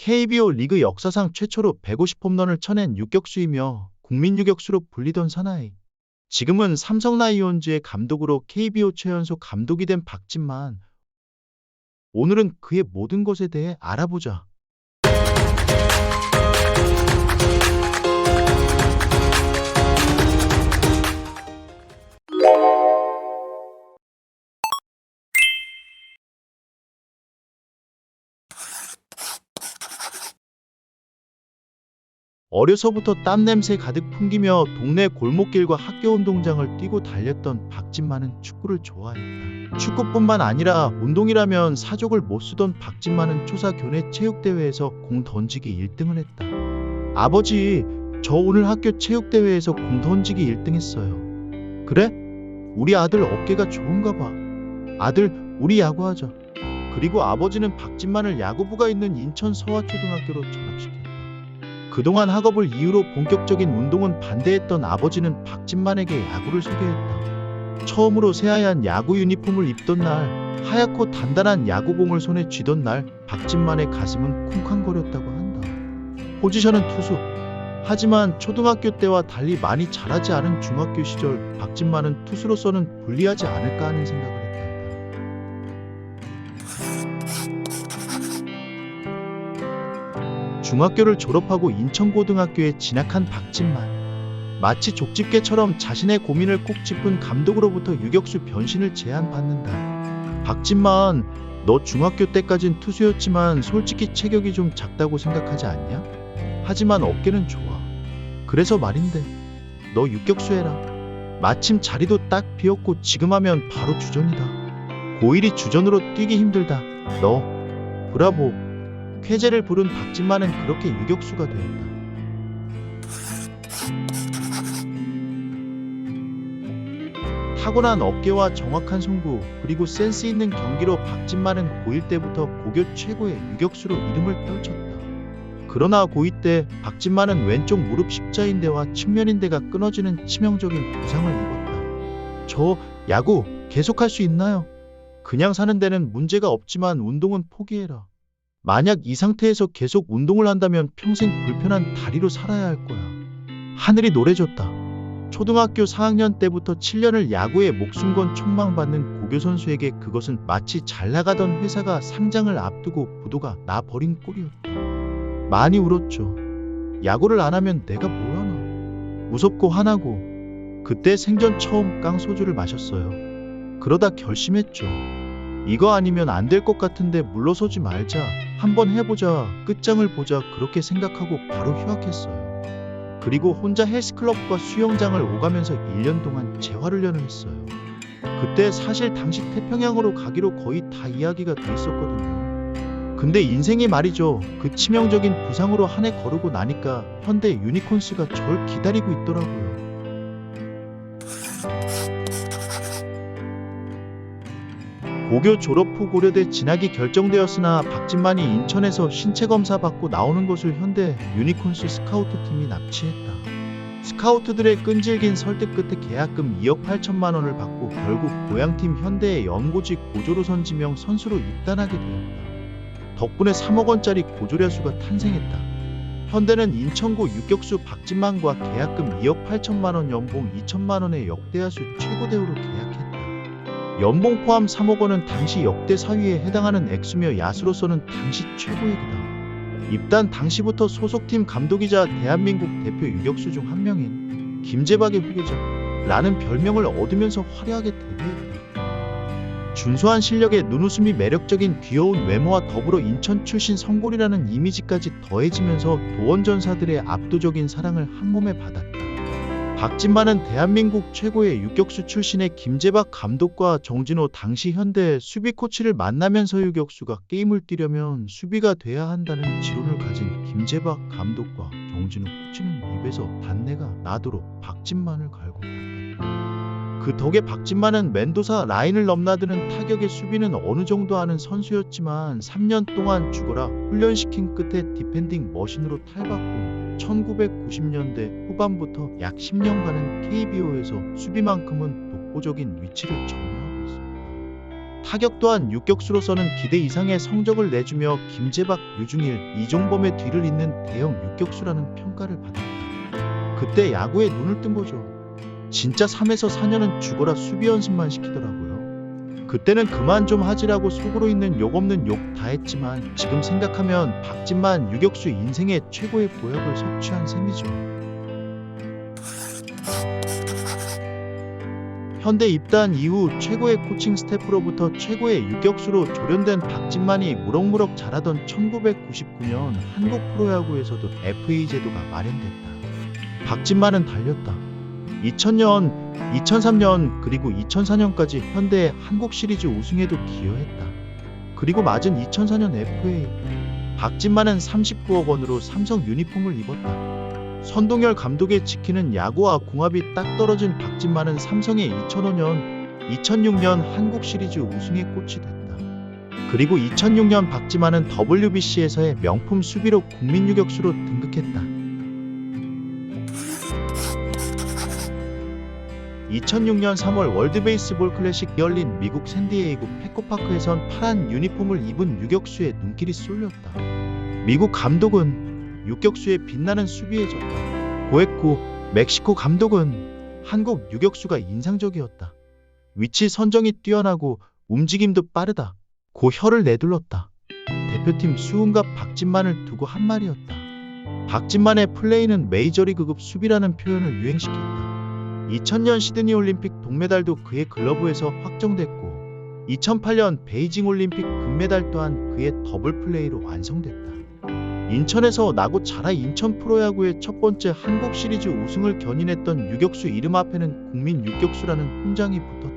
KBO 리그 역사상 최초로 150홈런을 쳐낸 유격수이며 국민 유격수로 불리던 사나이. 지금은 삼성 라이온즈의 감독으로 KBO 최연소 감독이 된 박진만. 오늘은 그의 모든 것에 대해 알아보자. 어려서부터 땀냄새 가득 풍기며 동네 골목길과 학교 운동장을 뛰고 달렸던 박진만은 축구를 좋아했다. 축구뿐만 아니라 운동이라면 사족을 못 쓰던 박진만은 초사 교내 체육대회에서 공 던지기 1등을 했다. 아버지, 저 오늘 학교 체육대회에서 공 던지기 1등 했어요. 그래? 우리 아들 어깨가 좋은가 봐. 아들, 우리 야구하자. 그리고 아버지는 박진만을 야구부가 있는 인천 서화초등학교로 전학시켰다. 그동안 학업을 이유로 본격적인 운동은 반대했던 아버지는 박진만에게 야구를 소개했다. 처음으로 새하얀 야구 유니폼을 입던 날, 하얗고 단단한 야구공을 손에 쥐던 날, 박진만의 가슴은 쿵쾅거렸다고 한다. 포지션은 투수. 하지만 초등학교 때와 달리 많이 잘하지 않은 중학교 시절, 박진만은 투수로서는 불리하지 않을까 하는 생각을 했다. 중학교를 졸업하고 인천고등학교에 진학한 박진만. 마치 족집게처럼 자신의 고민을 꼭 짚은 감독으로부터 유격수 변신을 제안받는다. 박진만, 너 중학교 때까진 투수였지만 솔직히 체격이 좀 작다고 생각하지 않냐? 하지만 어깨는 좋아. 그래서 말인데, 너 유격수 해라. 마침 자리도 딱 비었고 지금 하면 바로 주전이다. 고1이 주전으로 뛰기 힘들다. 너 브라보. 쾌재를 부른 박진만은 그렇게 유격수가 되었다. 타고난 어깨와 정확한 송구, 그리고 센스 있는 경기로 박진만은 고1 때부터 고교 최고의 유격수로 이름을 떨쳤다. 그러나 고2 때 박진만은 왼쪽 무릎 십자인대와 측면인대가 끊어지는 치명적인 부상을 입었다. 저 야구 계속할 수 있나요? 그냥 사는 데는 문제가 없지만 운동은 포기해라. 만약 이 상태에서 계속 운동을 한다면 평생 불편한 다리로 살아야 할 거야. 하늘이 노래졌다. 초등학교 4학년 때부터 7년을 야구에 목숨 건 촉망받는 고교 선수에게 그것은 마치 잘 나가던 회사가 상장을 앞두고 부도가 나 버린 꼴이었다. 많이 울었죠. 야구를 안 하면 내가 뭘 하나. 무섭고 화나고. 그때 생전 처음 깡소주를 마셨어요. 그러다 결심했죠. 이거 아니면 안 될 것 같은데 물러서지 말자. 한번 해보자. 끝장을 보자. 그렇게 생각하고 바로 휴학했어요. 그리고 혼자 헬스클럽과 수영장을 오가면서 1년 동안 재활훈련을 했어요. 그때 사실 당시 태평양으로 가기로 거의 다 이야기가 돼 있었거든요. 근데 인생이 말이죠. 그 치명적인 부상으로 한 해 거르고 나니까 현대 유니콘스가 절 기다리고 있더라고요. 고교 졸업 후 고려대 진학이 결정되었으나 박진만이 인천에서 신체검사 받고 나오는 것을 현대 유니콘스 스카우트팀이 납치했다. 스카우트들의 끈질긴 설득 끝에 계약금 2억 8천만 원을 받고 결국 고향팀 현대의 연고지 고조로선 지명 선수로 입단하게 되었다. 덕분에 3억 원짜리 고조야수가 탄생했다. 현대는 인천고 유격수 박진만과 계약금 2억 8천만 원, 연봉 2천만 원의 역대야수 최고 대우로 계약했다. 연봉 포함 3억 원은 당시 역대 4위에 해당하는 액수며 야수로서는 당시 최고액이다. 입단 당시부터 소속팀 감독이자 대한민국 대표 유격수 중 한 명인 김재박의 후계자라는 별명을 얻으면서 화려하게 데뷔했다. 준수한 실력에 눈웃음이 매력적인 귀여운 외모와 더불어 인천 출신 성골이라는 이미지까지 더해지면서 도원전사들의 압도적인 사랑을 한몸에 받았다. 박진만은 대한민국 최고의 유격수 출신의 김재박 감독과 정진호 당시 현대 수비 코치를 만나면서 유격수가 게임을 뛰려면 수비가 돼야 한다는 지론을 가진 김재박 감독과 정진호 코치는 입에서 단내가 나도록 박진만을 갈고 그 덕에 박진만은 멘도사 라인을 넘나드는 타격의 수비는 어느 정도 하는 선수였지만 3년 동안 죽어라 훈련시킨 끝에 디펜딩 머신으로 탈바꿈 1990년대 후반부터 약 10년간은 KBO에서 수비만큼은 독보적인 위치를 점유하고 있습니다. 타격 또한 유격수로서는 기대 이상의 성적을 내주며 김재박, 유중일, 이종범의 뒤를 잇는 대형 유격수라는 평가를 받았다. 그때 야구에 눈을 뜬 거죠. 진짜 3에서 4년은 죽어라 수비 연습만 시키더라고요. 그때는 그만 좀 하지라고 속으로 있는 욕 없는 욕 다 했지만 지금 생각하면 박진만 유격수 인생의 최고의 보약을 섭취한 셈이죠. 현대 입단 이후 최고의 코칭 스태프로부터 최고의 유격수로 조련된 박진만이 무럭무럭 자라던 1999년 한국 프로야구에서도 FA 제도가 마련됐다. 박진만은 달렸다. 2000년, 2003년 그리고 2004년까지 현대의 한국 시리즈 우승에도 기여했다. 그리고 맞은 2004년 FA 박진만은 39억 원으로 삼성 유니폼을 입었다. 선동열 감독의 지키는 야구와 궁합이 딱 떨어진 박진만은 삼성의 2005년, 2006년 한국 시리즈 우승의 꽃이 됐다. 그리고 2006년 박진만은 WBC에서의 명품 수비로 국민 유격수로 등극했다. 2006년 3월 월드베이스볼 클래식 열린 미국 샌디에이고 페코파크에선 파란 유니폼을 입은 유격수의 눈길이 쏠렸다. 미국 감독은 유격수의 빛나는 수비에 졌다. 고했고 멕시코 감독은 한국 유격수가 인상적이었다. 위치 선정이 뛰어나고 움직임도 빠르다. 고 혀를 내둘렀다. 대표팀 수훈과 박진만을 두고 한 말이었다. 박진만의 플레이는 메이저리그급 수비라는 표현을 유행시켰다. 2000년 시드니 올림픽 동메달도 그의 글러브에서 확정됐고 2008년 베이징 올림픽 금메달 또한 그의 더블 플레이로 완성됐다. 인천에서 나고 자라 인천 프로야구의 첫 번째 한국 시리즈 우승을 견인했던 유격수 이름 앞에는 국민 유격수라는 훈장이 붙었다.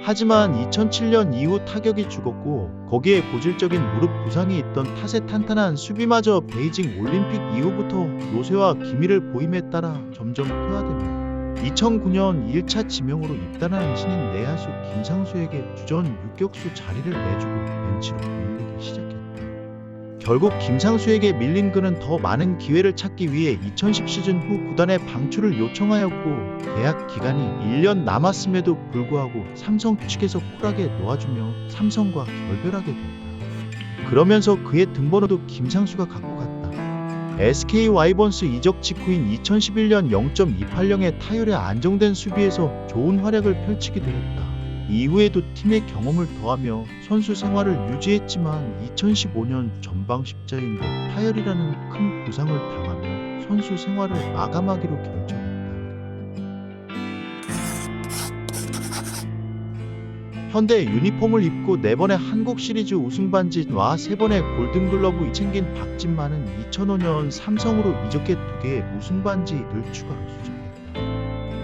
하지만 2007년 이후 타격이 죽었고 거기에 고질적인 무릎 부상이 있던 탓에 탄탄한 수비마저 베이징 올림픽 이후부터 노쇠와 기미를 보임에 따라 점점 퇴화되며 2009년 1차 지명으로 입단한 신인 내야수 김상수에게 주전 유격수 자리를 내주고 벤치로 밀리기 시작했다. 결국 김상수에게 밀린 그는 더 많은 기회를 찾기 위해 2010 시즌 후 구단의 방출을 요청하였고 계약 기간이 1년 남았음에도 불구하고 삼성 측에서 쿨하게 놓아주며 삼성과 결별하게 된다. 그러면서 그의 등번호도 김상수가 갖고 갔다. SK 와이번스 이적 직후인 2011년 0.280의 타율에 안정된 수비에서 좋은 활약을 펼치기도 했다. 이후에도 팀의 경험을 더하며 선수 생활을 유지했지만 2015년 전방 십자인대 파열이라는 큰 부상을 당하며 선수 생활을 마감하기로 결정했다. 현대 유니폼을 입고 4번의 한국 시리즈 우승 반지와 3번의 골든글러브 챙긴 박진만은 2005년 삼성으로 이적해 2개의 우승 반지를 추가로 수집했다.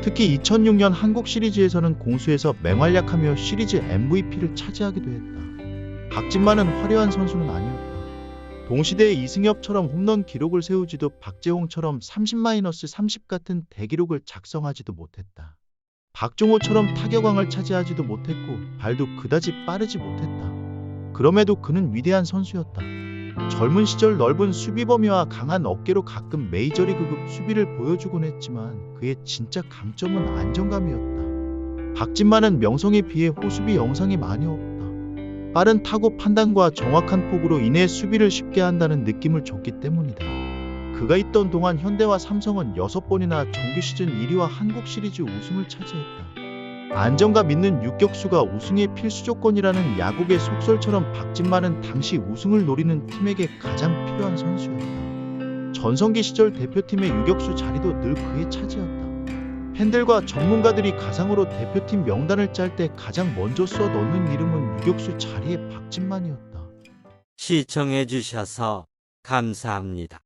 특히 2006년 한국 시리즈에서는 공수에서 맹활약하며 시리즈 MVP를 차지하기도 했다. 박진만은 화려한 선수는 아니었다. 동시대의 이승엽처럼 홈런 기록을 세우지도 박재홍처럼 30-30 같은 대기록을 작성하지도 못했다. 박종호처럼 타격왕을 차지하지도 못했고 발도 그다지 빠르지 못했다. 그럼에도 그는 위대한 선수였다. 젊은 시절 넓은 수비 범위와 강한 어깨로 가끔 메이저리그급 수비를 보여주곤 했지만 그의 진짜 강점은 안정감이었다. 박진만은 명성에 비해 호수비 영상이 많이 없다. 빠른 타구 판단과 정확한 폭으로 인해 수비를 쉽게 한다는 느낌을 줬기 때문이다. 그가 있던 동안 현대와 삼성은 6번이나 정규 시즌 1위와 한국 시리즈 우승을 차지했다. 안정감 있는 유격수가 우승의 필수 조건이라는 야구계 속설처럼 박진만은 당시 우승을 노리는 팀에게 가장 필요한 선수였다. 전성기 시절 대표팀의 유격수 자리도 늘 그의 차지였다. 팬들과 전문가들이 가상으로 대표팀 명단을 짤 때 가장 먼저 써 넣는 이름은 유격수 자리의 박진만이었다. 시청해 주셔서 감사합니다.